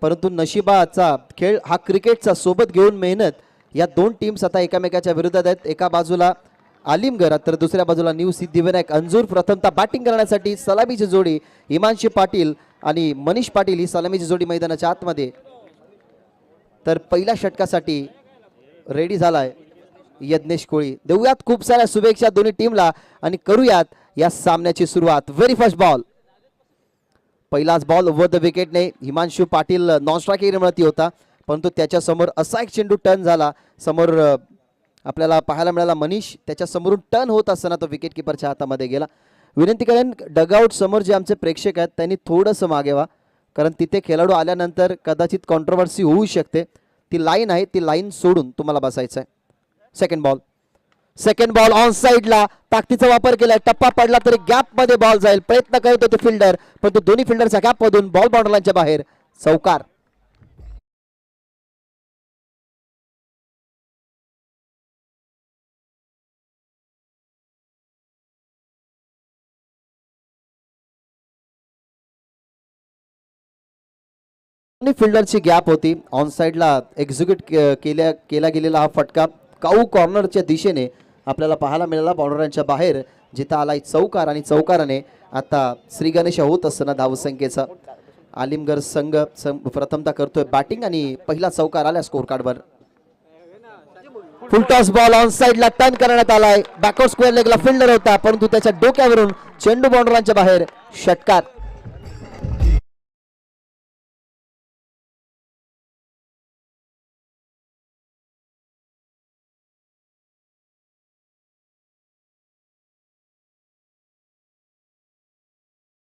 परंतु नशिबाचा खेळ हा क्रिकेटचा सोबत घेऊन मेहनत या दोन टीम्स आता एकमेकाच्या विरोधात आहेत. एका बाजूला आलिमगड तर दुसऱ्या बाजूला न्यू सिद्धिविनायक अंजूर. प्रथमतः बॅटिंग करण्यासाठी सलामीची जोडी हिमांशी पाटील आणि मनीष पाटील ही सलामीची जोडी मैदानाच्या आतमध्ये. तर पहिल्या षटकासाठी रेडी झालाय यज्ञेश कोळी. देऊयात खूप साऱ्या शुभेच्छा दोन्ही टीमला आणि करूयात या सामन्याची सुरुवात. व्हेरी फर्स्ट बॉल, पहिलाच बॉल ओव्हर द विकेटने हिमांशू पाटील नॉन स्ट्राइक एरियामध्ये होता, परंतु त्याच्या समोर असा एक चेंडू टर्न झाला. समोर आपल्याला पाहायला मिळाला मनीष त्याच्या समोरून टर्न होत असताना तो विकेट किपरच्या हातामध्ये गेला. विनंती करेन डगआउट समोर जे आमचे प्रेक्षक आहेत त्यांनी थोडंसं मागे व्हा, कारण तिथे खेळाडू आल्यानंतर कदाचित कॉन्ट्रोवर्सी होऊ शकते. ती लाईन आहे, ती लाईन सोडून तुम्हाला बसायचं आहे. सेकंड बॉल ऑन साइडला ताकदीचा वापर केलाय. टप्पा पडला तरी गॅप मध्ये बॉल जाईल प्रयत्न करत होते फिल्डर, परंतु दोन्ही फिल्डरच्या गॅप मधून बॉल बाउंड्री लाईनच्या बाहेर. चौकार. फिल्डरची गॅप होती. ऑन साइडला एक्झिक्यूट केला गेलेला हा फटका काऊ कॉर्नरच्या दिशेने आपल्याला पाहायला मिळाला बाउंड्रीच्या बाहेर, जिथं आलाय चौकार. आणि चौकाराने आता श्री गणेश होत असताना धावसंख्येचा आलिमगड संघ प्रथमतः करतोय बॅटिंग आणि पहिला चौकार आला स्कोर कार्डवर. फुल टॉस बॉल ऑन साइडला टर्न करण्यात आलाय. बॅकवर्ड स्क्वेअर लेगला फिल्डर होता, परंतु त्याच्या डोक्यावरून चेंडू बाउंड्रीच्या बाहेर. षटकार.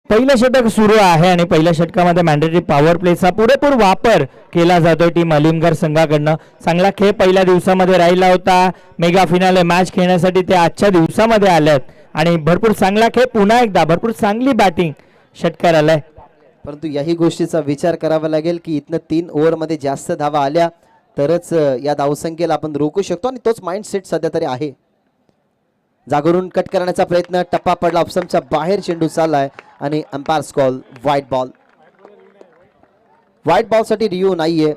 पहिलं षटक सुरू आहे आणि पहिल्या षटकामध्ये मॅन्डेटरी पॉवर प्लेचा पुरेपूर वापर केला जातोय टीम अलिमगड संघाकडनं. चांगला खेळ पहिल्या दिवसामध्ये राहिला होता. मेगा फिनाले मॅच खेळण्यासाठी ते आजच्या दिवसामध्ये आल्यात आणि भरपूर चांगला खेळ, पुन्हा एकदा भरपूर चांगली बॅटिंग षटकार आलाय. परंतु याही गोष्टीचा विचार करावा लागेल की इथनं 3 ओव्हरमध्ये जास्त धावा आल्या तरच या धावसंख्येला आपण रोखू शकतो आणि तोच माइंडसेट सध्या तरी आहे. जागरून कट करण्याचा प्रयत्न, टप्पा पडला ऑप्शनच्या बाहेर, चेंडू चाललाय आणि umpires call white ball. White ball साठी रिव्ह्यू नाहीये,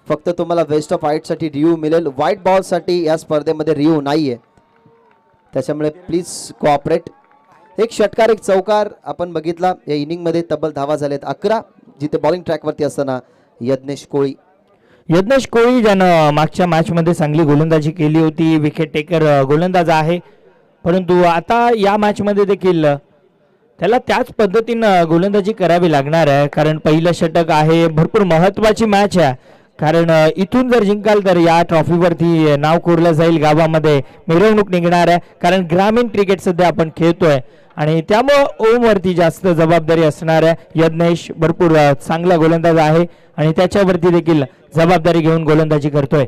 फक्त तुम्हाला वेस्ट ऑफ व्हाईट साठी रिव्ह्यू मिळेल. व्हाईट बॉल साठी या स्पर्धेमध्ये रिव्ह्यू नाहीये, त्याच्यामुळे प्लीज कोऑपरेट. एक षटकार एक चौकार आपण बघितला. या इनिंग मध्ये तब्बल धावा झालेत 11, जिथे बॉलिंग ट्रॅक वरती असताना यज्ञेश कोळी ज्यानं मागच्या मॅच मध्ये चांगली गोलंदाजी केली होती, विकेट टेकर गोलंदाज आहे, परंतु आता या मॅच मध्ये देखील त्याला त्याच पद्धतीनं गोलंदाजी करावी लागणार आहे. कारण पहिलं षटक आहे, भरपूर महत्वाची मॅच आहे. कारण इथून जर जिंकाल तर या ट्रॉफीवरती नाव कोरलं जाईल, गावामध्ये मिरवणूक निघणार आहे. कारण ग्रामीण क्रिकेट सध्या आपण खेळतोय आणि त्यामुळं ओमवरती जास्त जबाबदारी असणार आहे. यज्ञेश भरपूर चांगला गोलंदाज आहे आणि त्याच्यावरती देखील जबाबदारी घेऊन गोलंदाजी करतोय.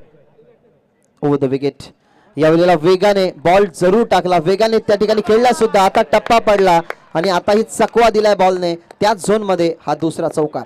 Over the wicket. यावेळेला वेगाने बॉल जरूर टाकला, वेगाने त्या ठिकाणी खेळला सुद्धा. आता टप्पा पडला आणि आता ही चकवा दिलाय बॉलने त्याच झोन मध्ये. हा दुसरा चौकार.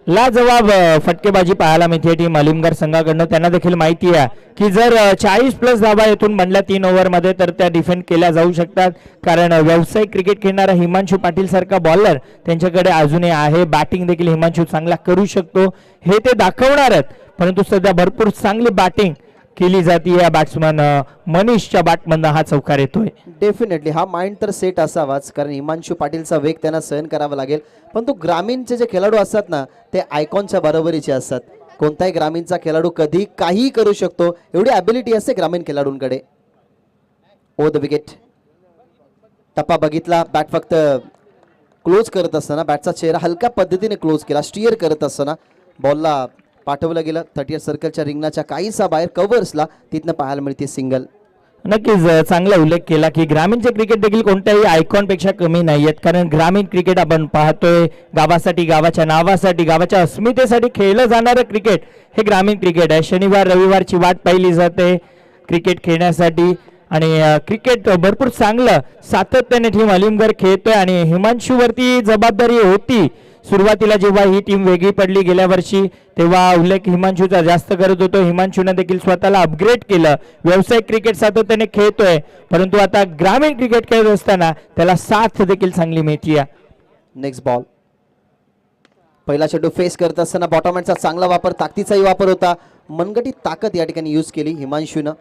लाजवाब फटकेबाजी पाहायला मिळते टीम अलिमगड संघाकडनं. त्यांना देखील माहिती आहे की जर 40+ धावा येथून बनल्या 3 ओव्हरमध्ये तर त्या डिफेंड केल्या जाऊ शकतात. कारण व्यावसायिक क्रिकेट खेळणारा हिमांशू पाटील सारखा बॉलर त्यांच्याकडे अजूनही आहे. बॅटिंग देखील हिमांशू चांगला करू शकतो हे ते दाखवणार आहेत. परंतु सध्या भरपूर चांगली बॅटिंग केली जाते या बॅट्समन मनीषच्या बॅटमधनं हा चौकार येतोय. डेफिनेटली हा माइंड तर सेट असावाच, कारण हिमांशू पाटीलचा वेग त्यांना सहन करावा लागेल. परंतु ग्रामीणचे जे खेळाडू असतात ना ते आयकॉनच्या बरोबरीचे असतात. कोणताही ग्रामीणचा खेळाडू कधी काही करू शकतो, एवढी ॲबिलिटी असते ग्रामीण खेळाडूंकडे. ओ द विकेट. टप्पा बघितला, बॅट फक्त क्लोज करत असताना बॅटचा चेहरा हलक्या पद्धतीने क्लोज केला. स्टीअर करत असताना बॉलला पाठवलं गेलं 30 सर्कलच्या रिंगणाच्या काहीसा बाहेर कव्हर्सला. तिथनं पाहायला मिळते सिंगल. नक्कीच चांगला उल्लेख केला की ग्रामीणचे क्रिकेट देखील कोणत्याही आयकॉनपेक्षा कमी नाही आहेत. कारण ग्रामीण क्रिकेट आपण पाहतोय गावासाठी, गावाच्या नावासाठी, गावाच्या अस्मितेसाठी खेळलं जाणारं क्रिकेट हे ग्रामीण क्रिकेट आहे. शनिवार रविवारची वाट पाहिली जाते क्रिकेट खेळण्यासाठी आणि क्रिकेट भरपूर चांगलं सातत्याने टीम अलिमगड खेळतोय आणि हिमांशूवरती जबाबदारी होती सुरुवातीला जेव्हा ही टीम वेगळी पडली गेल्या वर्षी, तेव्हा उल्लेख हिमांशूचा जास्त करत होतो. हिमांशूने देखील स्वतःला अपग्रेड केलं. व्यावसायिक क्रिकेट सातत्याने खेळतोय, परंतु आता ग्रामीण क्रिकेट खेळत असताना त्याला साथ देखील चांगली मिळते. Next ball. पहिला चेंडू फेस करत असताना बॉटम हँडचा चांगला वापर, ताकदीचाही वापर होता. मनगटी ताकद या ठिकाणी यूज केली हिमांशूनं.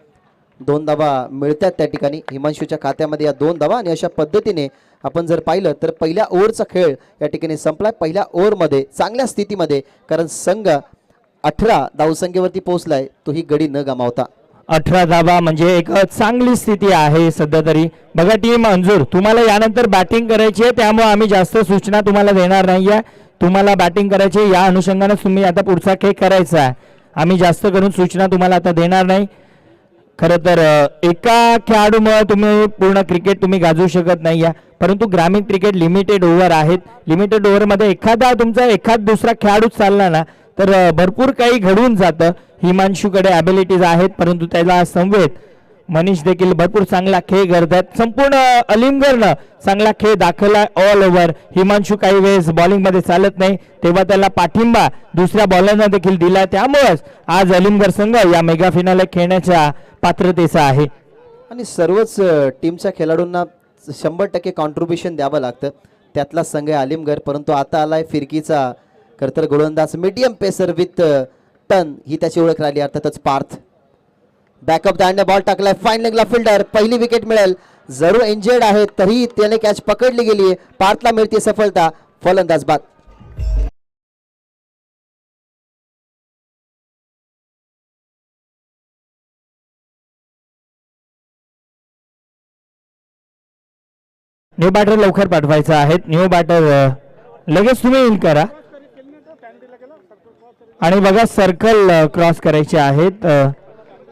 2 धावा मिळतात त्या ठिकाणी हिमांशूच्या खात्यामध्ये, या 2 धावा. आणि अशा पद्धतीने आपण जर पाहिलं तर पहिल्या ओव्हरचा खेळ या ठिकाणी संपलाय. पहिल्या ओव्हरमध्ये चांगल्या स्थितीमध्ये, कारण संघ 18 धावसंख्येवरती पोहोचलाय, तो ही गडी न गमावता. 18 धावा म्हणजे एक चांगली स्थिती आहे सध्या तरी. बघा टीम अंजूर, तुम्हाला यानंतर बॅटिंग करायची आहे, त्यामुळे आम्ही जास्त सूचना तुम्हाला देणार नाहीये. तुम्हाला बॅटिंग करायची, या अनुषंगाने तुम्ही आता पुढचा खेळ करायचा आहे. आम्ही जास्त करून सूचना तुम्हाला आता देणार नाही. खरं तर एका खेळाडूमुळे तुम्ही पूर्ण क्रिकेट तुम्ही गाजवू शकत नाही आहे, परंतु ग्रामीण क्रिकेट लिमिटेड ओव्हर आहेत. लिमिटेड ओव्हरमध्ये एखादा दुसरा खेळाडू चालला ना तर भरपूर काही घडून जातं. हिमांशूकडे ॲबिलिटीज आहेत, परंतु त्याला संवेद मनीष देखील भरपूर चांगला खेळ करतात. संपूर्ण अलिमगरनं चांगला खेळ दाखवला ऑल ओव्हर. हिमांशू काही वेळेस बॉलिंगमध्ये चालत नाही, तेव्हा त्याला पाठिंबा दुसऱ्या बॉलरना देखील दिला. त्यामुळेच आज अलिमगर संघ या मेगा फिनाले खेळण्याच्या पात्रतेचा आहे. आणि सर्वच टीमच्या खेळाडूंना 100% कॉन्ट्रीब्युशन द्यावं लागतं. त्यातला संघ आहे आलिमगड, परंतु आता आलाय फिरकीचा खरतर गोलंदाज, मीडियम पेसर विथ टन ही त्याची ओळख राहिली. अर्थातच पार्थ बॅकअप दांड्या बॉल टाकलाय, फाईन लेगला फिल्डर, पहिली विकेट मिळेल. जरूर इंजर्ड आहे तरी त्याने कॅच पकडली गेली. पार्थला मिळते सफलता, फलंदाज बाद. न्यू बॅटर लवकर पाठवायचं आहे. न्यू बॅटर लगेच तुम्ही इन करा. आणि बघा सर्कल क्रॉस करायचे आहेत,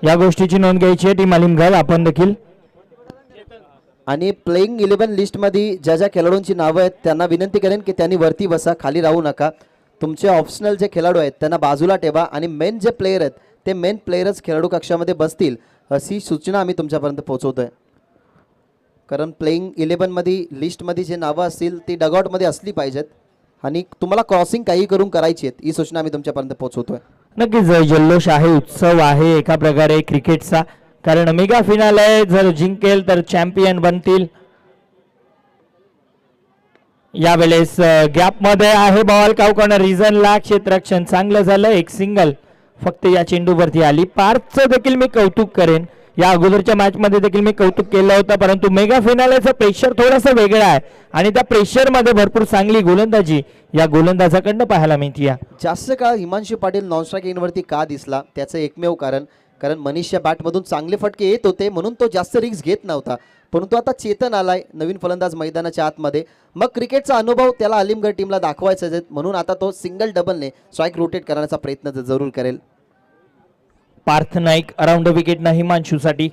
या गोष्टीची नोंद घ्यायची आहे टीम अलिमगड. आपण देखील आणि प्लेइंग 11 लिस्टमध्ये ज्या ज्या खेळाडूंची नावं आहेत त्यांना विनंती करेन की त्यांनी वरती बसा, खाली राहू नका. तुमचे ऑप्शनल जे खेळाडू आहेत त्यांना बाजूला ठेवा आणि मेन जे प्लेयर आहेत ते मेन प्लेयरच खेळाडू कक्षामध्ये बसतील, अशी सूचना आम्ही तुमच्यापर्यंत पोहोचवतोय. कारण प्लेइंग 11 मध्ये लिस्टमध्ये जे नावं असतील ती डगआउटमध्ये असली पाहिजेत आणि तुम्हाला क्रॉसिंग काही करून करायची आहेत, ही सूचना आम्ही तुमच्यापर्यंत पोहोचवतोय. नक्कीच जल्लोष आहे, उत्सव आहे एका प्रकारे क्रिकेटचा. कारण मेगा फिनाले जर जिंकेल तर चॅम्पियन बनतील. यावेळेस गॅप मध्ये आहे बॉल, कावकॉर्नर रिझनला क्षेत्ररक्षण चांगलं झालं. एक सिंगल फक्त या चेंडूवरती आली. पार्थचं देखील मी कौतुक करेन, या अगोदरच्या मॅच मध्ये देखील मी कौतुक केलं होतं, परंतु मेगा फिनालेचं प्रेशर थोडंसं वेगळं आहे आणि त्या प्रेशर मध्ये भरपूर चांगली गोलंदाजी या गोलंदाजाकडनं पाहायला मिळते. जास्त काळ हिमांशू पाटील नॉन स्ट्राईक इनवरती का दिसला, त्याचं एकमेव कारण मनीषच्या बॅटमधून चांगले फटके येत होते म्हणून तो जास्त रिस्क घेत नव्हता. परंतु आता चेतन आलाय, नवीन फलंदाज मैदानाच्या आतमध्ये, मग क्रिकेटचा अनुभव त्याला अलिमगड टीमला दाखवायचा आहे, म्हणून आता तो सिंगल डबलने स्ट्राईक रोटेट करण्याचा प्रयत्न जरूर करेल. पार्थ नाईक अराउंड विकेट ना हिमांशूसाठी.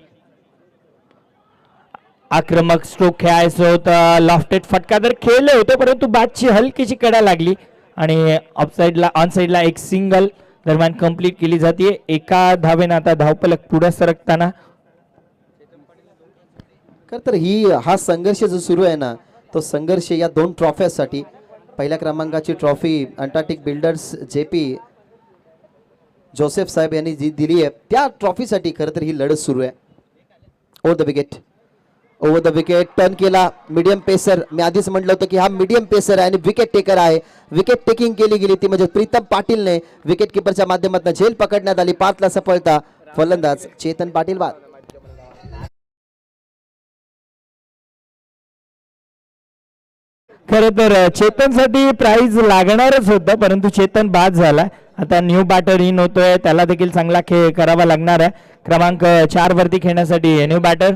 आक्रमक स्ट्रोक खेळायचं होतं, लॉफ्टेड फटका तर खेळले होते परंतु बॅटची हलकीची कडा लागली आणि ऑफसाईडला ऑन साईडला एक सिंगल दरम्यान कंप्लीट केली जाते. एका धावेनं आता धावफलक पुढे सरकताना. तर हा संघर्ष जो सुरू आहे ना, तो संघर्ष या 2 ट्रॉफ्यासाठी, पहिल्या क्रमांकाची trophy Antarctic builders JP Joseph साहेब यांनी जी दिली आहे त्या ट्रॉफीसाठी खरं तर ही लढत सुरू आहे. ओव्हर द विकेट टर्न केला, मीडियम पेसर. मी आधीच म्हटलं होतं की हा मीडियम पेसर आहे आणि विकेट टेकर आहे. विकेट टेकिंग केली गेली ती म्हणजे प्रीतम पाटीलने. विकेट किपरच्या माध्यमातून झेल पकडण्यात आली. पार्थला सफलता, फलंदाज चेतन पाटील बाद. खरं तर चेतनसाठी प्राइज लागणारच होतं परंतु चेतन बाद झाला. आता न्यू बॅटर इन होतोय, त्याला देखील चांगला खेळ करावा लागणार आहे. क्रमांक 4 वरती खेळण्यासाठी न्यू बॅटर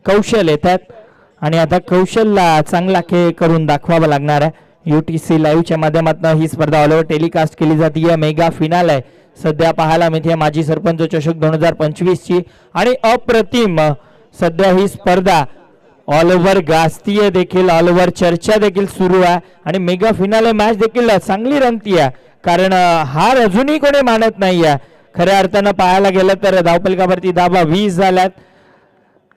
कौशल येतात आणि आता कौशलला चांगला खेळ करून दाखवावा लागणार आहे. UTC लाईव्हच्या माध्यमातून ही स्पर्धा ऑल ओव्हर टेलिकास्ट केली जाते. मेगा फिनाले सध्या पाहायला मिळते माजी सरपंच चषक 2025 ची आणि अप्रतिम सध्या ही स्पर्धा ऑल ओव्हर गाजतीये देखील, ऑल ओव्हर चर्चा देखील सुरू आहे आणि मेगा फिनाले मॅच देखील चांगली रंगतीये. कारण हार अजूनही कोणी मानत नाहीये. खऱ्या अर्थानं पाहायला गेलं तर धावपलकावरती धावा 20 झाल्यात.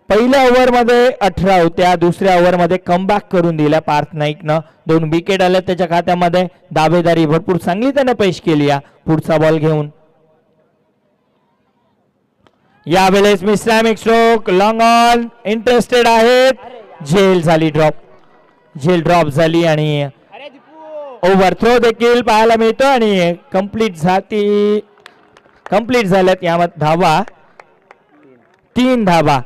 पहिल्या ओव्हरमध्ये 18 होत्या, दुसऱ्या ओव्हरमध्ये कमबॅक करून दिला पार्थ नाईकनं. 2 विकेट आल्या त्याच्या खात्यामध्ये. दावेदारी भरपूर चांगली त्याने पेश केली या पुढचा बॉल घेऊन. यावेळेस मिस्टॅमिक स्ट्रोक लॉंग ऑन इंटरेस्टेड आहेत. झेल ड्रॉप झाली आणि ओव्हरथ्रो देखील पाहायला मिळतो आणि कंप्लीट झाल्यात यामध्ये धावा 3 धावा.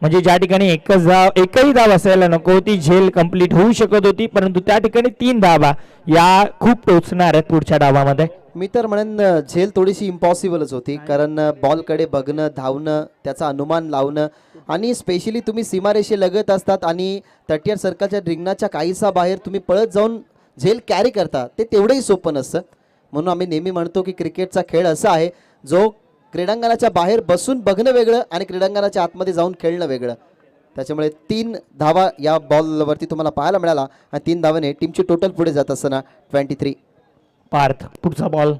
म्हणजे ज्या ठिकाणी एकही धाव असायला नको ती झेल कंप्लीट होऊ शकत होती, परंतु त्या ठिकाणी 3 धावा या खूप टोचणार आहेत पुढच्या डावामध्ये. मी तर म्हणेन झेल थोडीशी इम्पॉसिबलच होती, कारण बॉलकडे बघणं, धावणं, त्याचा अनुमान लावणं आणि स्पेशली तुम्ही सीमारेषे लगत असतात आणि 30 सर्कलच्या रिंगणाच्या काहीसा बाहेर तुम्ही पळत जाऊन झेल कॅरी करता, ते तेवढंही सोपं नसतं. म्हणून आम्ही नेहमी म्हणतो की क्रिकेटचा खेळ असा आहे जो क्रीडांगणाच्या बाहेर बसून बघणं वेगळं आणि क्रीडांगणाच्या आतमध्ये जाऊन खेळणं वेगळं. त्याच्यामुळे 3 धावा या बॉलवरती तुम्हाला पाहायला मिळाला आणि 3 धावाने टीमची टोटल पुढे जात असताना 23. पार्थ पुढचा बॉल.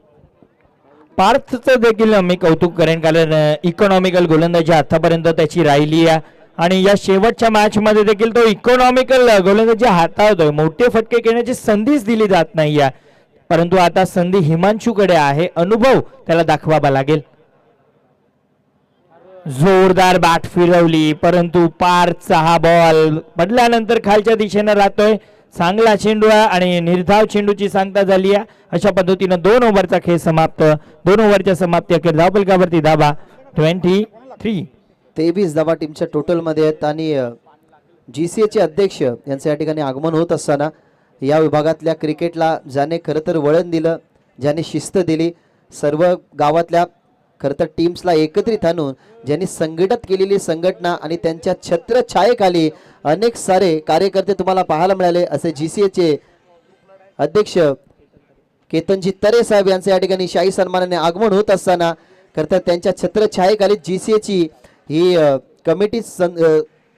पार्थचं देखील मी कौतुक करेन, कारण इकॉनॉमिकल गोलंदाजी आतापर्यंत त्याची राहिली आहे आणि या शेवटच्या मॅच मध्ये देखील तो इकॉनॉमिकल गोलंदाजी हाताळतोय. मोठे फटके घेण्याची संधीच दिली जात नाही, परंतु आता संधी हिमांशूकडे आहे. अनुभव त्याला दाखवावा लागेल. जोरदार बॅट फिरवली, परंतु पार्थचा हा बॉल पडल्यानंतर खालच्या दिशेनं राहतोय. चांगला चेंडू आहे आणि निर्धाव चेंडूची सांगता झाली आहे. अशा पद्धतीनं 2 ओव्हरचा खेळ समाप्त. 2 ओव्हरच्या समाप्ती अखेर धावफलकावरती धावा 23. 23 धावा टीमच्या टोटलमध्ये आहेत आणि GCA चे अध्यक्ष यांचं या ठिकाणी आगमन होत असताना या विभागातल्या क्रिकेटला ज्याने खरं तर वळण दिलं, ज्याने शिस्त दिली, सर्व गावातल्या खरं तर टीम्सला एकत्रित आणून ज्यांनी संघटित केलेली संघटना आणि त्यांच्या छत्रछायेखाली अनेक सारे कार्यकर्ते तुम्हाला पाहायला मिळाले, असे GCA चे अध्यक्ष केतनजी तरे साहेब यांचे या ठिकाणी शाही सन्मानाने आगमन होत असताना खरं तर त्यांच्या छत्रछायेखाली GCA ची ही कमिटी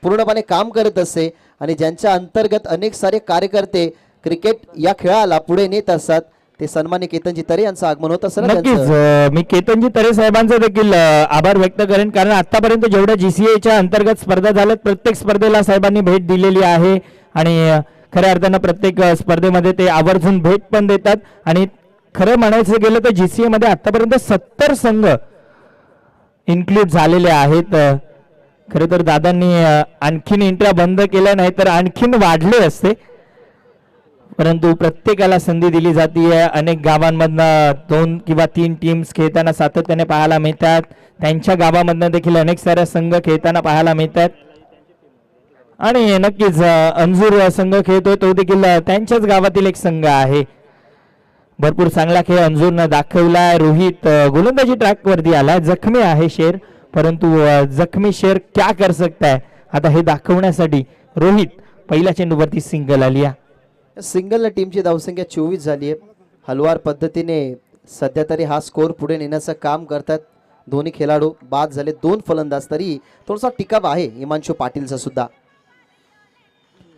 पूर्णपणे काम करत असते आणि ज्यांच्या अंतर्गत अनेक सारे कार्यकर्ते क्रिकेट या खेळाला पुढे नेत असतात. ते सन्मान्य केतनजी तरे यांचं आगमन होत असताना नक्कीच मी केतनजी तरे साहेबांचा देखील आभार व्यक्त करेन, कारण आतापर्यंत जेवढ्या GCAच्या अंतर्गत स्पर्धा झाल्यात प्रत्येक स्पर्धेला साहेबांनी भेट दिलेली आहे आणि खऱ्या अर्थानं प्रत्येक स्पर्धेमध्ये ते आवर्जून भेट पण देतात. आणि खरं म्हणायचं गेलं तर GCA मध्ये आतापर्यंत 70 संघ इन्क्लूड झालेले आहेत. खरं तर दादांनी आणखीन एंट्र्या बंद केल्या नाही तर आणखीन वाढले असते, परंतु प्रत्येकाला संधी दिली जाते. अनेक गावांमधनं 2 किंवा 3 टीम्स खेळताना सातत्याने पाहायला मिळतात. त्यांच्या गावामधनं देखील अनेक साऱ्या संघ खेळताना पाहायला मिळतात आणि नक्कीच अंजूर संघ खेळतोय तो देखील त्यांच्याच गावातील एक संघ आहे. भरपूर चांगला खेळ अंजूरनं दाखवला. रोहित गोलंदाजी ट्रॅक वरती आला, जखमी आहे शेर, परंतु जखमी शेर क्या कर सकता है आता हे दाखवण्यासाठी रोहित पहिल्या चेंडूवरती सिंगल आली आहे. सिंगलला टीमची धावसंख्या 24 झाली आहे. हलवार पद्धतीने सध्या तरी हा स्कोर पुढे नेण्याचं काम करतात दोन्ही खेळाडू. बाद झाले 2 फलंदाज, तरी थोडासा टिकाव आहे हिमांशू पाटीलचा सुद्धा.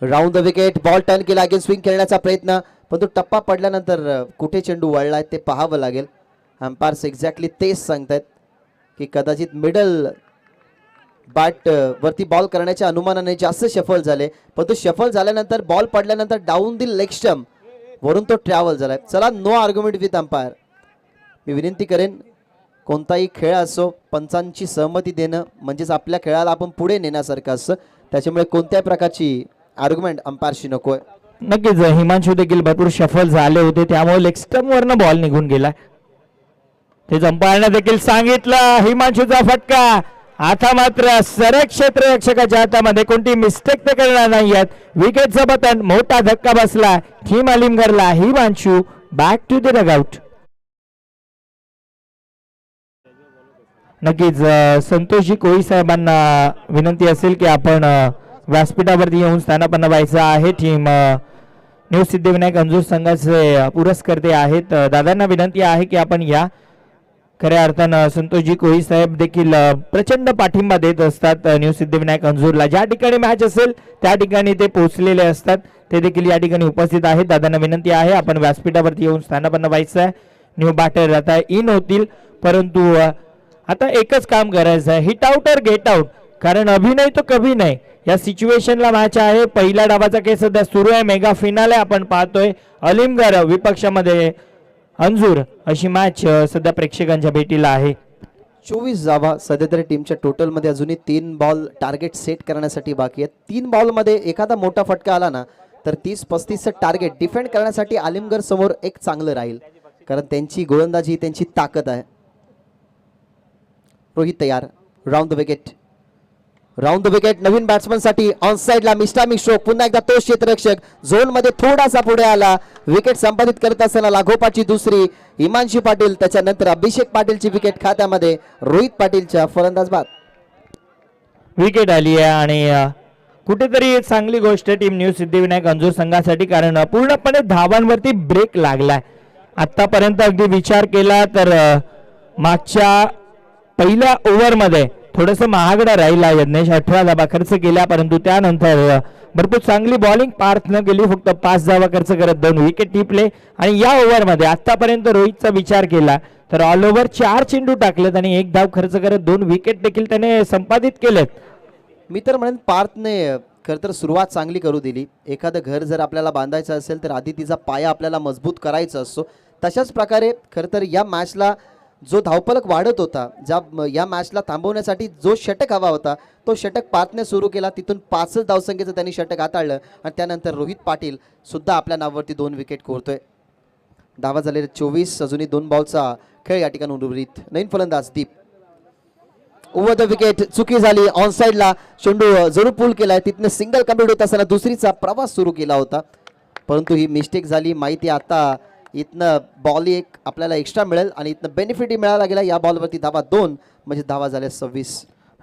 Round the wicket, ball turn केला, अगेन स्विंग खेळण्याचा प्रयत्न, पण तो टप्पा पडल्यानंतर कुठे चेंडू वळलाय ते पाहावं लागेल. अंपायर्स एक्झॅक्टली तेच सांगतायत की कदाचित मिडल बॅट वरती बॉल करण्याच्या अनुमानाने जास्त शफल झाले, पण तो शफल झाल्यानंतर बॉल पडल्यानंतर डाऊन दी लेग स्टंप वरून तो ट्रॅव्हल झालाय. चला, नो आर्ग्युमेंट विथ अंपायर. मी विनंती करेन कोणताही खेळ असो पंचांची सहमती देणं म्हणजेच आपल्या खेळाला आपण पुढे नेण्यासारखं असतं, त्याच्यामुळे कोणत्याही प्रकारची आर्ग्युमेंट अंपायरशी नकोय. नक्कीच हिमांशू देखील भरपूर शफल झाले होते, त्यामुळे लेग स्टंप वरनं बॉल निघून गेला. ते अंपायरने देखील सांगितलं हिमांशूचा फटका. आता मात्र सरळ क्षेत्ररक्षकाच्या हातामध्ये कोणती मिस्टेक ते करणार नाहीयेत. विकेटचं पतन, मोठा धक्का बसला टीम अलिमगरला. Himanshu back to the dugout. नक्कीच संतोषजी कोळी साहेबांना विनंती असेल की आपण व्यासपीठावरती येऊन स्थानापन्न व्हायचं आहे. टीम न्यू सिद्धिविनायक अंजूर संघाचे पुरस्कर्ते आहेत. दादांना विनंती आहे की आपण या. खऱ्या अर्थानं संतोषजी कोळी साहेब देखील प्रचंड पाठिंबा देत असतात न्यू सिद्धिविनायक अंजूरला. ज्या ठिकाणी मॅच असेल त्या ठिकाणी ते पोहोचलेले असतात, ते देखील या ठिकाणी उपस्थित आहेत. दादांना विनंती आहे आपण व्यासपीठावरती येऊन स्थानापन्न व्हायचं आहे. न्यू बॅटर आता इन होतील, परंतु आता एकच काम करायचं आहे, हिट आउट और गेट आउट. कारण अभिनय तो कभी नाही या सिच्युएशनला मॅच आहे. पहिल्या डावाचा खेळ सध्या सुरू आहे. मेगा फिनाले आपण पाहतोय. अलिमगर विपक्षामध्ये अंजूर अशी मॅच सध्या प्रेक्षकांच्या भेटीला आहे. 24 धावा सध्या तरी टीमच्या टोटलमध्ये अजूनही 3 बॉल टार्गेट सेट करण्यासाठी बाकी आहेत. 3 बॉलमध्ये एखादा मोठा फटका आला ना तर 30-35चं टार्गेट डिफेंड करण्यासाठी आलिमगर समोर एक चांगलं राहील, कारण त्यांची गोलंदाजी त्यांची ताकद आहे. रोहित तयार. Round the wicket Naveen batsman साठी ऑन साइडला मिस्टामिक स्ट्रोक. पुन्हा एकदा तो क्षेत्ररक्षक झोन मध्ये थोडासा पुढे आला. विकेट संपादित करत असताना लागोपाठची दुसरी हिमांशी पाटील, त्याच्यानंतर अभिषेक पाटीलची विकेट खात्यामध्ये. रोहित पाटीलच्या फलंदाज बाद. विकेट आली आहे आणि कुठेतरी चांगली गोष्ट टीम न्यू सिद्धिविनायक अंजूर संघासाठी, कारण पूर्णपणे धावांवरती ब्रेक लागलाय. आतापर्यंत अगदी विचार केला तर मागच्या पहिल्या ओव्हरमध्ये थोडंसं महागडा राहिला यज्ञेश. 18 धावा खर्च केल्या, परंतु त्यानंतर भरपूर चांगली बॉलिंग पार्थ न केली. फक्त 5 धावा खर्च करत 2 विकेट टिपले. आणि या ओव्हरमध्ये आतापर्यंत रोहितचा विचार केला तर ऑल ओव्हर 4 चेंडू टाकलेत आणि 1 धाव खर्च करत 2 विकेट देखील त्याने संपादित केलेत. मी तर म्हणेन पार्थने खरं तर सुरुवात चांगली करू दिली. एखादं घर जर आपल्याला बांधायचं असेल तर आधी तिचा पाया आपल्याला मजबूत करायचा असतो. तशाच प्रकारे खरं तर या मॅचला जो धावफलक वाढत होता, या मॅचला थांबवण्यासाठी जो षटक हवा होता तो षटक पार्थने सुरू केला. तिथून 5 धावसंख्येचं त्यांनी षटक हाताळलं आणि त्यानंतर रोहित पाटील सुद्धा आपल्या नावावरती 2 विकेट कोरतोय. धावा झालेले 24. अजूनही 2 बॉलचा खेळ या ठिकाणी उर्वरित. नवीन फलंदाज दीप. ओव्हर द विकेट चुकी झाली. ऑन साइडला चेंडू जरूर पूल केलाय. तिथनं सिंगल कंप्लीट होत असताना दुसरीचा प्रवास सुरू केला होता, परंतु ही मिस्टेक झाली. माहिती आता इथनं बॉल एक आपल्याला एक्स्ट्रा मिळेल आणि इथनं बेनिफिटही मिळाला गेला. या बॉलवरती धावा 2 म्हणजे धावा झाल्या 26.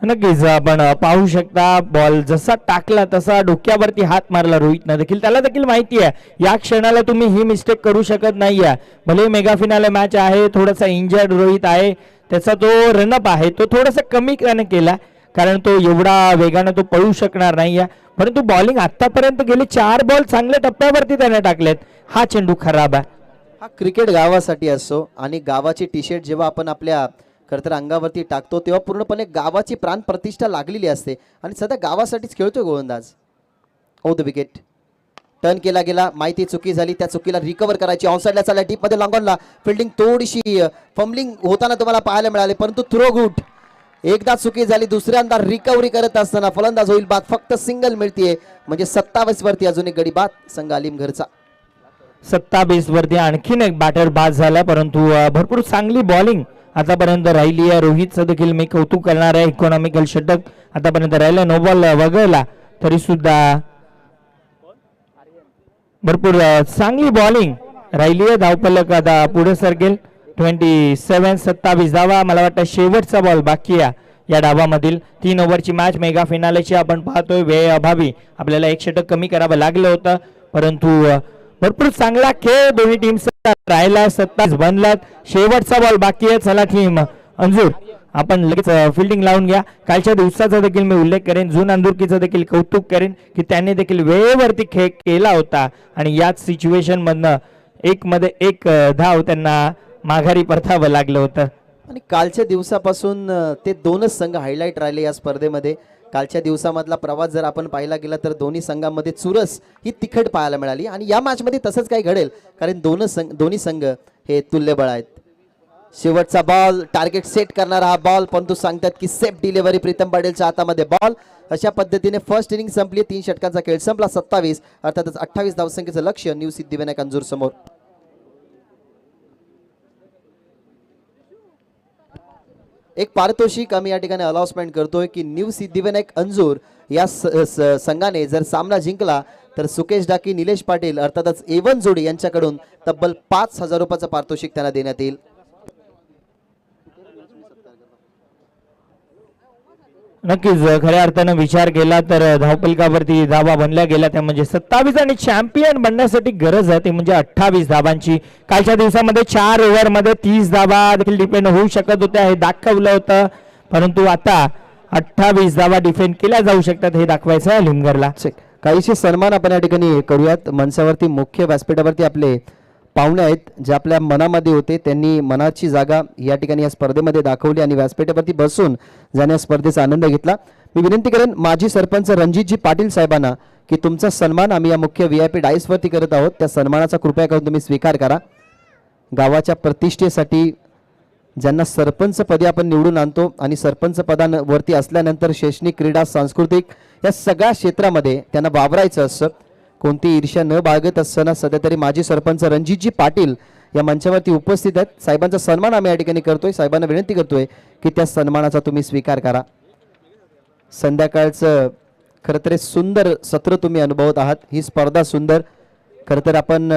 नक्कीच आपण पाहू शकता बॉल जसा टाकला तसा डोक्यावरती हात मारला रोहितनं देखील. त्याला देखील माहिती आहे या क्षणाला तुम्ही ही मिस्टेक करू शकत नाहीये. भले मेगा फिनाले मॅच आहे, थोडासा इंजर्ड रोहित आहे, त्याचा तो रनअप आहे तो थोडासा कमी त्याने केला, कारण तो एवढा वेगाने तो पळू शकणार नाहीये. परंतु बॉलिंग आतापर्यंत गेले 4 बॉल चांगल्या टप्प्यावरती त्याने टाकलेत. हा चेंडू खराब आहे. हा क्रिकेट गावासाठी असो आणि गावाची टी शर्ट जेव्हा आपण आपल्या खरं तर अंगावरती टाकतो तेव्हा पूर्णपणे गावाची प्राण प्रतिष्ठा लागलेली असते आणि सध्या गावासाठीच खेळतोय गोलंदाज. ओ द विकेट टर्न केला गेला. माहिती चुकी झाली, त्या चुकीला रिकवर करायची. ऑनसाइडला चालला डीपमध्ये लॉंगॉनला फिल्डिंग थोडीशी फंबलिंग होताना तुम्हाला पाहायला मिळाले, परंतु थ्रो गुड. एकदा चुकी झाली, दुसऱ्यांदा रिकव्हरी करत असताना फलंदाज होईल बाद. फक्त सिंगल मिळतीये म्हणजे 27 वरती अजून एक गडी बाद संघ आलिमगरचा. 27 वरती आणखीन एक बॅटर बाद झाला, परंतु भरपूर चांगली बॉलिंग आतापर्यंत राहिली आहे. रोहितचं देखील मी कौतुक करणार आहे. इकॉनॉमिकल षटक आतापर्यंत राहिलं. नो बॉल वगळला तरी सुद्धा भरपूर चांगली बॉलिंग राहिली आहे. धावफलक आता पुढे सरकेल. 27 धावा. मला वाटतं शेवटचा बॉल बाकी आहे या डावामधील. 3 ओव्हरची मॅच मेगा फिनालेची आपण पाहतोय. वेळ अभावी आपल्याला 1 षटक कमी करावं लागलं होतं, परंतु भरपूर चांगला खेळ दोन्ही टीमचा राहिला. 27 बनलात. शेवटचा बॉल बाकी आहे. चला टीम अंजूर आपण लगेच फिल्डिंग लावून घ्या. कालच्या दिवसाचा देखील मी उल्लेख करेन. जून अंदुरकीचं देखील कौतुक करेन की त्यांनी देखील वेळेवरती खेळ केला होता आणि याच सिच्युएशन मधनं 1 मध्ये 1 धाव त्यांना माघारी परतावं लागलं होतं. आणि कालच्या दिवसापासून ते 2च संघ हायलाईट राहिले या स्पर्धेमध्ये. कालच्या दिवसामधला प्रवास जर आपण पाहिला गेला तर दोन्ही संघांमध्ये चुरस ही तिखट पाहायला मिळाली आणि या मॅचमध्ये तसंच काही घडेल, कारण दोन्ही संघ हे तुल्यबळ आहेत. शेवटचा बॉल टार्गेट सेट करणारा हा बॉल, परंतु सांगतात की सेफ डिलिव्हरी प्रीतम पाटीलच्या हातामध्ये बॉल. अशा पद्धतीने फर्स्ट इनिंग संपली. 3 षटकांचा खेळ संपला. 27 अर्थातच 28 धावसंख्येचं लक्ष्य न्यू सिद्धिविनायक अंजूर समोर. एक पारितोषिक आम्ही या ठिकाणी अनाउन्समेंट करतोय की न्यू सिद्धिविनायक अंजूर या संघाने जर सामना जिंकला तर सुकेश डाकी, निलेश पाटील अर्थातच एवन जोडी यांच्याकडून तब्बल 5,000 रुपयाचं पारितोषिक त्यांना देण्यात येईल. नक्कीच खऱ्या अर्थानं विचार केला तर धावफलकावरती धावा बनल्या गेल्या त्या म्हणजे 27 आणि चॅम्पियन बनण्यासाठी गरज आहे ते म्हणजे 28 धावांची. कालच्या दिवसामध्ये 4 ओव्हरमध्ये 30 धावा देखील डिपेंड होऊ शकत होत्या हे दाखवलं होतं, परंतु आता 28 धावा डिफेंड केल्या जाऊ शकतात हे दाखवायचं आहे लिमगरला. काहीशी सन्मान आपण या ठिकाणी करूयात. मंचावरती मुख्य व्यासपीठावरती आपले पाहुणे आहेत जे आपल्या मनामध्ये होते, त्यांनी मनाची जागा या ठिकाणी या स्पर्धेमध्ये दाखवली आणि व्यासपीठावरती बसून ज्याने स्पर्धेचा आनंद घेतला. मी विनंती करेन माजी सरपंच रणजितजी पाटील साहेबांना की तुमचा सन्मान आम्ही या मुख्य VIP डायसवरती करत आहोत, त्या सन्मानाचा कृपया करून तुम्ही स्वीकार करा. गावाच्या प्रतिष्ठेसाठी ज्यांना सरपंच पदी आपण निवडून आणतो आणि सरपंच पदावरती असल्यानंतर शैक्षणिक, क्रीडा, सांस्कृतिक या सगळ्या क्षेत्रामध्ये त्यांना वावरायचं असतं. कोणती ईर्ष्या न बाळगत असताना सध्या तरी माजी सरपंच रणजितजी पाटील या मंचावरती उपस्थित आहेत. साहेबांचा सन्मान आम्ही या ठिकाणी करतोय. साहेबांना विनंती करतोय की त्या सन्मानाचा तुम्ही स्वीकार करा. संध्याकाळचं खरं तर सुंदर सत्र तुम्ही अनुभवत आहात. ही स्पर्धा सुंदर. खरं तर आपण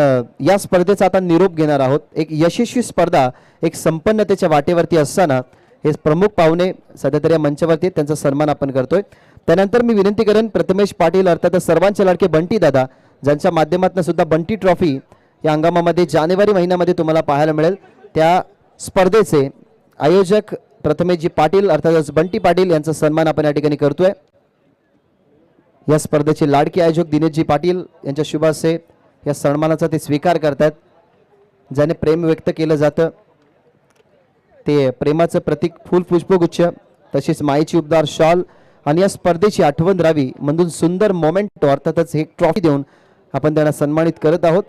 या स्पर्धेचा आता निरोप घेणार आहोत. एक यशस्वी स्पर्धा एक संपन्नतेच्या वाटेवरती असताना हे प्रमुख पाहुणे सध्या तरी या मंचावरती आहेत, त्यांचा सन्मान आपण करतोय. त्यानंतर मी विनंती करेन प्रथमेश पाटील अर्थात सर्वांचे लाडके बंटी दादा, ज्यांच्या माध्यमातून सुद्धा बंटी ट्रॉफी या हंगामामध्ये जानेवारी महिन्यामध्ये तुम्हाला पाहायला मिळेल, त्या स्पर्धेचे आयोजक प्रथमेशजी पाटील अर्थातच बंटी पाटील यांचा सन्मान आपण या ठिकाणी करतोय. या स्पर्धेचे लाडके आयोजक दिनेशजी पाटील यांच्या शुभ हस्ते या सन्मानाचा ते स्वीकार करतात. ज्याने प्रेम व्यक्त केलं जातं ते प्रेमाचं प्रतीक फुल पुष्पगुच्छ, तसेच माईची उबदार शॉल आणि या स्पर्धेची आठवण राहावी म्हणून सुंदर मोमेंट अर्थातच एक ट्रॉफी देऊन आपण त्यांना सन्मानित करत आहोत.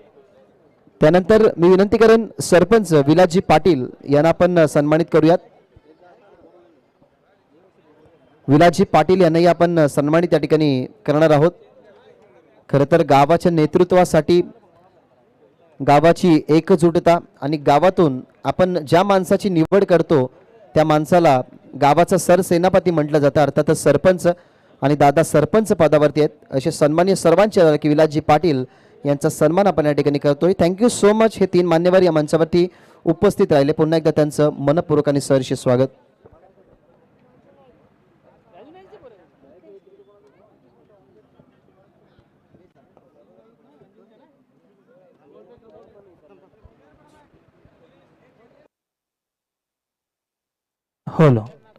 त्यानंतर मी विनंती करेन सरपंच विलासजी पाटील यांना आपण सन्मानित करूयात. विलासजी पाटील यांनाही आपण सन्मानित या ठिकाणी करणार आहोत. खरं तर गावाच्या नेतृत्वासाठी गावाची एकजुटता आणि गावातून आपण ज्या माणसाची निवड करतो त्या माणसाला गावाचा सरसेनापती म्हटलं जातं. अर्थातच सरपंच आणि दादा सरपंच पदावरती आहेत. असे सन्मान्य सर्वांचे की विलासजी पाटील यांचा सन्मान आपण या ठिकाणी करतोय. Thank you so much. हे 3 मान्यवर या मंचावरती उपस्थित राहिले. पुन्हा एकदा त्यांचं मनपूर्वक आणि सहर्ष स्वागत. हो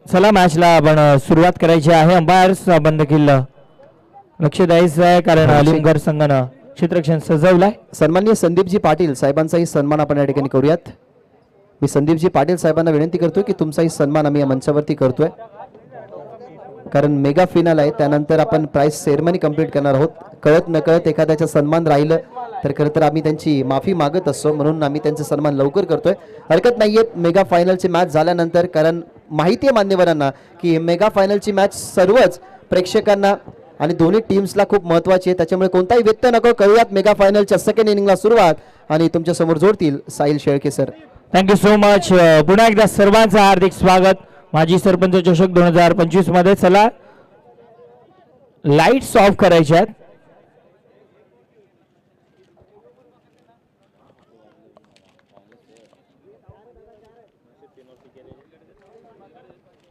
चला मॅचला आपण सुरुवात करायची आहे. अंपायर्स बंद केलं, लक्ष द्यायचं आहे कारण अलिमगड संघानं क्षेत्ररक्षण सजवलाय. सन्माननीय संदीपजी पाटील साहेबांचाही सन्मान आपण या ठिकाणी करूयात. मी संदीपजी पाटील साहेबांना विनंती करतोय की तुमचाही सन्मान आम्ही या मंचावरती करतोय, कारण मेगा फिनाल आहे. त्यानंतर आपण प्राइज सेरेमनी कंप्लीट करणार आहोत. कळत नकळत एखाद्याचा सन्मान राहिलं तर खरं तर आम्ही त्यांची माफी मागत असतो, म्हणून आम्ही त्यांचा सन्मान लवकर करतोय. हरकत नाहीये मेगा फायनलची मॅच झाल्यानंतर, कारण माहिती आहे मान्यवरांना की मेगा फायनलची मॅच सर्वच प्रेक्षकांना आणि दोन्ही टीम्सला खूप महत्त्वाची आहे. त्याच्यामुळे कोणताही व्यत्यय नको. करूयात मेगा फायनलच्या सेकंड इनिंगला सुरुवात आणि तुमच्या समोर जोडतील Sahil Shelke sir. Thank you so much. पुन्हा एकदा सर्वांचं हार्दिक स्वागत माजी सरपंच चषक 2025 मध्ये. चला लाईट्स ऑफ करायच्या आहेत.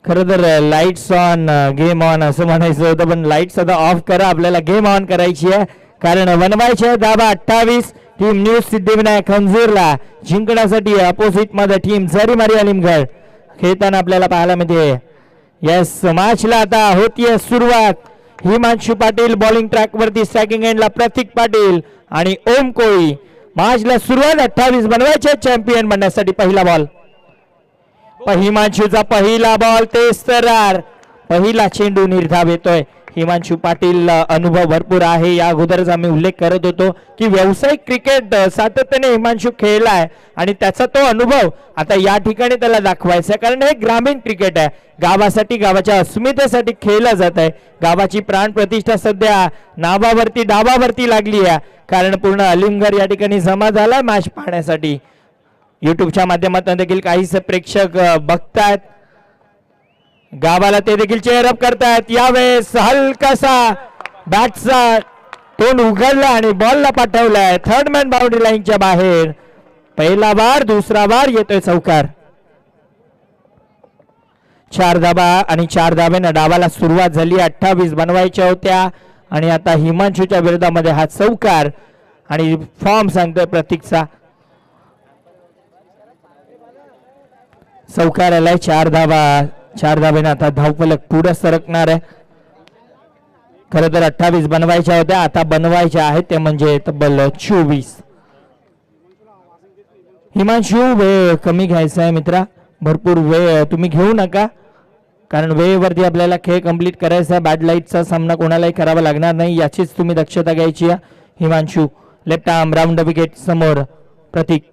खरं तर लाईट्स ऑन गेम ऑन असं म्हणायचं होतं, पण लाईट्स आता ऑफ करा. आपल्याला गेम ऑन करायची आहे कारण बनवायचे धाबा 28. टीम न्यू सिद्धिविनायक खंजूरला जिंकण्यासाठी अपोजिट मध्ये टीम जरीमारी अलिमगड खेळताना आपल्याला पाहायला मिळते. यस मॅचला आता होतीये सुरुवात. हिमांशू पाटील बॉलिंग ट्रॅक वरती, स्ट्रायकिंग एंडला प्रतीक पाटील आणि ओम कोळी. मॅचला सुरुवात 28 बनवायचे चॅम्पियन बनण्यासाठी. पहिला बॉल हिमांशूचा पहिला बॉल तेच तर पहिला चेंडू निर्धाव येतोय. हिमांशू पाटील अनुभव भरपूर आहे. या अगोदरच आम्ही उल्लेख करत होतो की व्यावसायिक क्रिकेट सातत्याने हिमांशू खेळलाय आणि त्याचा तो अनुभव आता या ठिकाणी त्याला दाखवायचा, कारण हे ग्रामीण क्रिकेट आहे. गावासाठी, गावाच्या अस्मितेसाठी खेळलं जात आहे. गावाची प्राण प्रतिष्ठा सध्या नावावरती डावावरती लागली आहे, कारण पूर्ण अलिमगड या ठिकाणी जमा झाला मॅच पाहण्यासाठी. युट्यूबच्या माध्यमातून देखील काही प्रेक्षक बघतायत. गावाला ते देखील चेअरअप करतायत. यावेळेस हलकासा बॅटचा तोंड उघडला आणि बॉलला पाठवलाय थर्ड मॅन बाउंड्री लाईनच्या बाहेर. पहिला बार, दुसरा बार येतोय चौकार. 4 धाबा आणि 4 धाब्यानं डावाला सुरुवात झाली. 28 बनवायच्या होत्या आणि आता हिमांशूच्या विरोधामध्ये हा चौकार आणि फॉर्म सांगतोय प्रतीकचा. चौकार आलाय. 4 धाबा, 4 धाब्यानं आता धावफलक पुढे सरकणार आहे. खरं तर 28 बनवायच्या होत्या, आता बनवायच्या आहेत ते म्हणजे तब्बल 24. हिमांशू वेळ कमी घ्यायचा आहे मित्रा, भरपूर वेळ तुम्ही घेऊ नका. कारण वेळेवरती आपल्याला खेळ कंप्लीट करायचा आहे. बॅड लाईटचा सामना कोणालाही करावा लागणार नाही याचीच तुम्ही दक्षता घ्यायची आहे. Himanshu left arm round the wicket समोर प्रतीक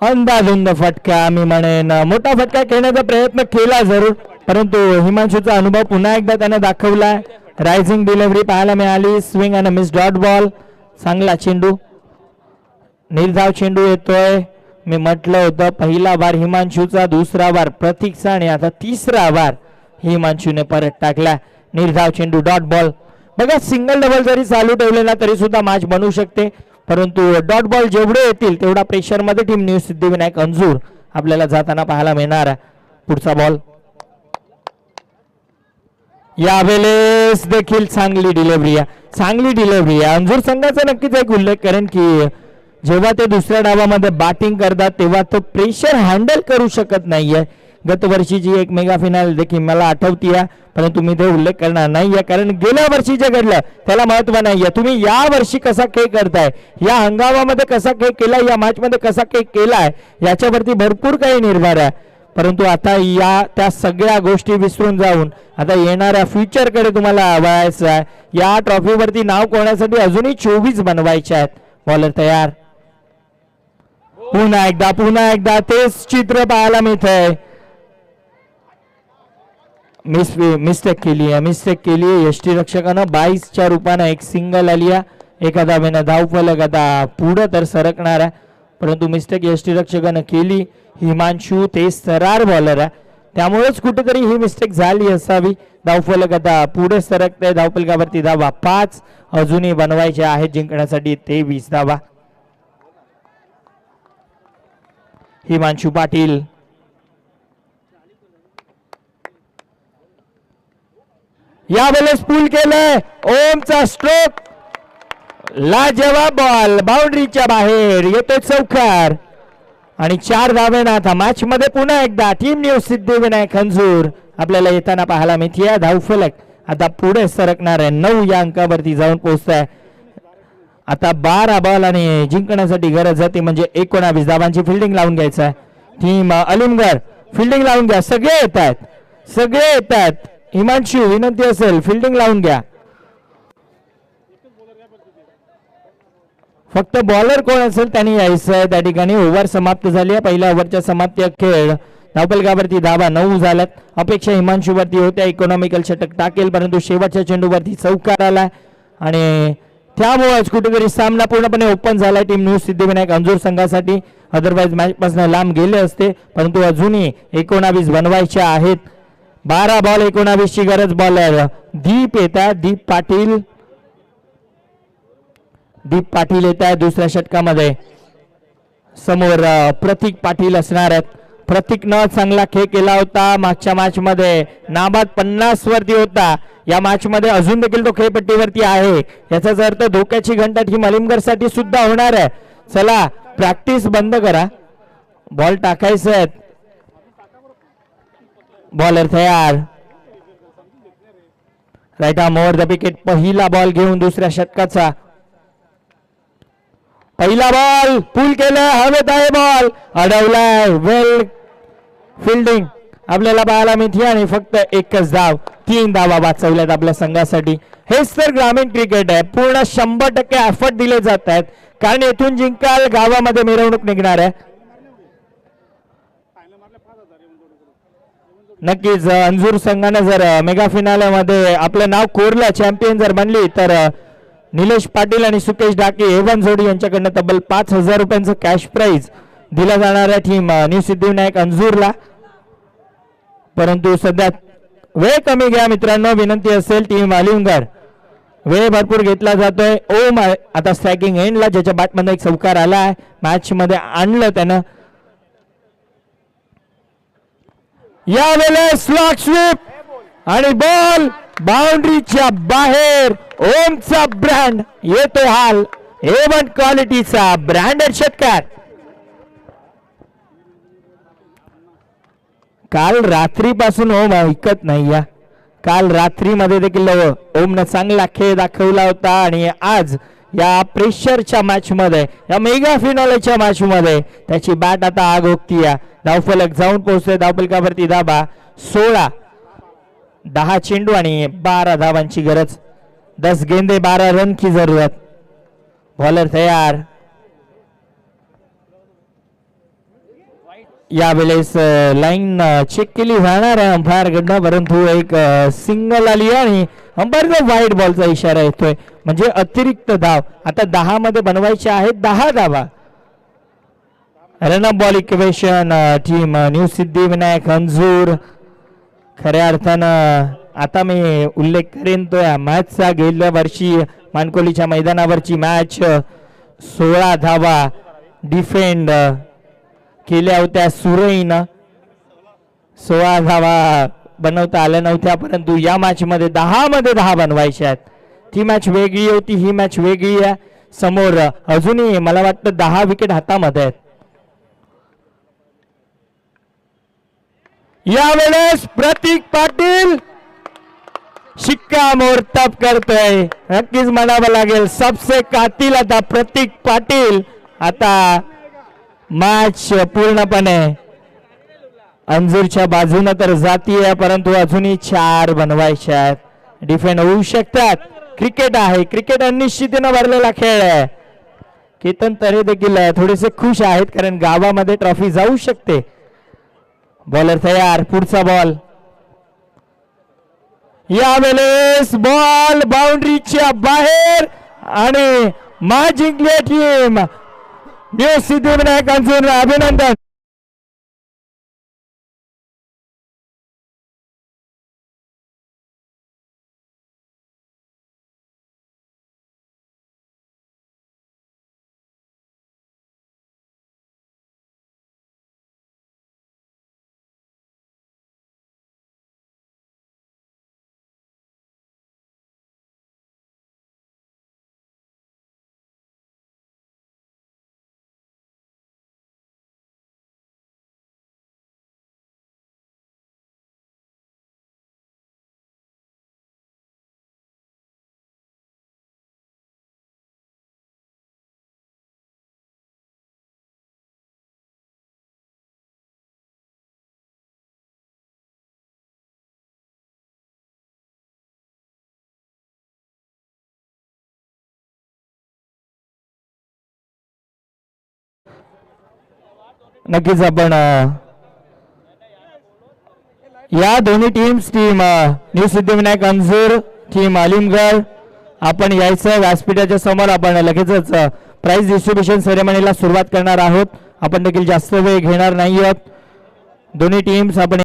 अंदाधुंद फटका मी म्हणेन मोठा फटका खेळण्याचा प्रयत्न केला जरूर परंतु हिमांशूचा अनुभव पुन्हा एकदा त्याने दाखवलाय. रायझिंग डिलिव्हरी पाहायला मिळाली. स्विंग आणि मिस डॉट बॉल चांगला चेंडू निर्धाव चेंडू येतोय. मी म्हटलं होतं पहिला वार हिमांशूचा दुसरा वार प्रतीकचा आणि आता तिसरा वार हिमांशूने परत टाकला. निर्धाव चेंडू डॉट बॉल बघा सिंगल डबल जरी चालू ठेवलेला तरी सुद्धा मॅच बनू शकते परंतु डॉट बॉल जेवढे येतील तेवढा प्रेशर मध्ये टीम न्यू सिद्धिविनायक अंजूर आपल्याला जाताना पाहायला मिळणार. पुढचा बॉल यावेळेस देखील चांगली डिलिव्हरी आहे. अंजूर संघाचा नक्कीच एक उल्लेख करेन की जेव्हा ते दुसऱ्या डावामध्ये बॅटिंग करतात तेव्हा तो प्रेशर हँडल करू शकत नाहीये. गत वर्षीची एक मेगा फिनाल देखील मला आठवतीये परंतु मी ते उल्लेख करणार नाहीये कारण गेल्या वर्षी जे घडलं त्याला महत्व नाहीये. तुम्ही या वर्षी कसा खेळ करताय या हंगामामध्ये कसा खेळ केलाय या मॅच मध्ये कसा खेळ केलाय याच्यावरती भरपूर काही निर्भर आहे. परंतु आता या त्या सगळ्या गोष्टी विसरून जाऊन आता येणाऱ्या फ्युचर कडे तुम्हाला वळायचं आहे. या ट्रॉफीवरती नाव कोणासाठी अजूनही 24 बनवायचे आहेत. बॉलर तयार. पुन्हा एकदा तेच चित्र पाहायला मिळतंय. मिस्टेक केली आहे यष्टीरक्षकानं 22च्या रूपानं एक सिंगल आली आहे. एका धावेनं धावफलक आता पुढं तर सरकणार आहे परंतु मिस्टेक यष्टीरक्षकानं केली. हिमांशू ते सरार बॉलर आहे त्यामुळेच कुठेतरी ही मिस्टेक झाली असावी. धावफलक आता पुढे सरकते. धावफलकावरती धावा 5 अजूनही बनवायचे आहेत जिंकण्यासाठी 23 धावा. हिमांशू पाटील यावेळेस पूल केलंय. ओमचा स्ट्रोक लाजवाब बॉल बाउंड्रीच्या बाहेर येतो चौकार आणि 4 धावेनं आता मॅच मध्ये पुन्हा एकदा टीम न्यू सिद्धिविनायक अंजूर आपल्याला येताना पाहायला मिळते. धावफलक आता पुढे सरकणार आहे. 9 या अंकावरती जाऊन पोहोचताय. आता 12 बॉल आणि जिंकण्यासाठी गरज जाते म्हणजे 19 धावांची फिल्डिंग लावून घ्यायचं आहे. टीम अलिमगड फिल्डिंग लावून घ्या. सगळे येत आहेत. हिमांशू विनंती असेल फिल्डिंग लावून घ्या. फक्त बॉलर कोण असेल त्यांनी यायचं आहे. त्या ठिकाणी ओव्हर समाप्त झाली आहे. पहिल्या ओव्हरच्या समाप्ती खेळ धावफलकावरती धावा 9 झाल्यात. अपेक्षा हिमांशूवरती होत्या इकॉनॉमिकल षटक टाकेल परंतु शेवटच्या चेंडूवरती चौकार आलाय आणि त्यामुळेच कुठेतरी सामना पूर्णपणे ओपन झालाय टीम न्यू सिद्धिविनायक अंजूर संघासाठी. अदरवाईज मॅच पासून लांब गेले असते परंतु अजूनही 19 बनवायचे आहेत. 12 बॉल 19 ची गरज. बॉलर दीप येतात. दीप पाटील येत आहे दुसऱ्या षटकामध्ये. समोर प्रतीक पाटील असणार आहेत. प्रतीकनं चांगला खेळ केला होता मागच्या मॅच मध्ये. नाबाद 50 वरती होता. या मॅच मध्ये अजून देखील तो खेळपट्टीवरती आहे. याचाच अर्थ धोक्याची घंटा टीम अलिमगड साठी सुद्धा होणार आहे. चला प्रॅक्टिस बंद करा. बॉल टाकायचे आहेत. बॉलर तयार. Right arm over the wicket. पहिला बॉल घेऊन दुसऱ्या षटकाचा पहिला बॉल पुल केलं. हवेत आहे बॉल अडवलाय. वेल फिल्डिंग आपल्याला पाहायला मिळते आणि फक्त एकच धाव. 3 धावा वाचवल्यात आपल्या संघासाठी. हेच तर ग्रामीण क्रिकेट आहे. पूर्ण 100% एफर्ट दिले जात आहेत कारण येथून जिंकाल गावामध्ये मिरवणूक निघणार आहे. नक्कीच अंजूर संघाने जर मेगा फिनाले मध्ये आपलं नाव कोरलं चॅम्पियन जर बनली तर निलेश पाटील आणि सुकेश डाके एवन जोडी यांच्याकडनं तब्बल 5,000 रुपयांचं कॅश प्राइज दिला जाणार आहे टीम न्यू सिद्धिविनायक अंजूरला. परंतु सध्या वेळ कमी घ्या मित्रांनो. विनंती असेल टीम अलिमगड वेळ भरपूर घेतला जातोय. ओम आता स्ट्रायकिंग एंडला ज्याच्या बॅटमध्ये एक चौकार आला आहे. मॅच मध्ये आणलं त्यानं. यावेळेस स्लॉट स्वीप आणि बॉल बाउंड्रीच्या बाहेर. ओमचा ब्रँड येतो हाल. A1 क्वालिटीचा ब्रँडेड षटकार. काल रात्रीपासून ओम ऐकत नाही या. काल रात्रीमध्ये देखील ओमनं चांगला खेळ दाखवला होता आणि आज या प्रेशरच्या मॅच मध्ये, या मेगा फिनॉलेच्या मॅच मध्ये त्याची बॅट आता आग ओकतीये. धावफलक जाऊन पोहोचतोय. धावफलकावरती धाबा 16, 10 चेंडू आणि 12 धावांची गरज. 10 गेंदे 12 रन की जरूरत. बॉलर तयार. यावेळेस लाईन चेक केली जाणार आहे अंपायर कडनं, परंतु एक सिंगल आली आणि अंपायरचा वाईट बॉलचा इशारा येतोय, म्हणजे अतिरिक्त धाव. आता 10 मध्ये बनवायचे आहेत 10 धावा. Run-up ball equation team new Siddhivinayak Anjur. खऱ्या अर्थानं आता मी उल्लेख करेन तो या मॅचचा. गेल्या वर्षी मानकोलीच्या मैदानावरची मॅच 16 धावा डिफेंड केल्या होत्या सुरईनं. 16 धावा बनवता आल्या नव्हत्या, परंतु या मॅच मध्ये 10 मध्ये 10 बनवायच्या आहेत. ती मॅच वेगळी होती, ही मॅच वेगळी आहे. समोर अजूनही मला वाटतं 10 विकेट हातामध्ये आहेत. यावेळेस प्रतीक पाटील शिक्कामोर्तब करतोय. नक्कीच म्हणावं लागेल सबसे कातिल आता प्रतीक पाटील. आता मॅच पूर्णपणे अंजूरच्या बाजूने तर जातीय, परंतु अजूनही 4 बनवायचे आहेत. डिफेंड होऊ शकतात. क्रिकेट आहे, क्रिकेट अनिश्चितीनं भरलेला खेळ आहे. केतन तरे देखील थोडेसे खुश आहेत, कारण गावामध्ये ट्रॉफी जाऊ शकते. बॉलर तयार. पुढचा बॉल. यावेळेस बॉल बाउंड्रीच्या बाहेर आणि मॅच जिंकली टीम न्यू सिद्धिविनायक अंजूर. अभिनंदन. नक्कीच आपण या दोन्ही teams, team new Siddhivinayak Anjur, team Alimgad, आपण यायचं व्यासपीठाच्या समोर. आपण लगेचच प्राइज डिस्ट्रीब्युशन सेरेमनीला सुरुवात करणार आहोत. आपण देखील जास्त वेळ घेणार नाही आहोत. दोन्ही टीम्स आपण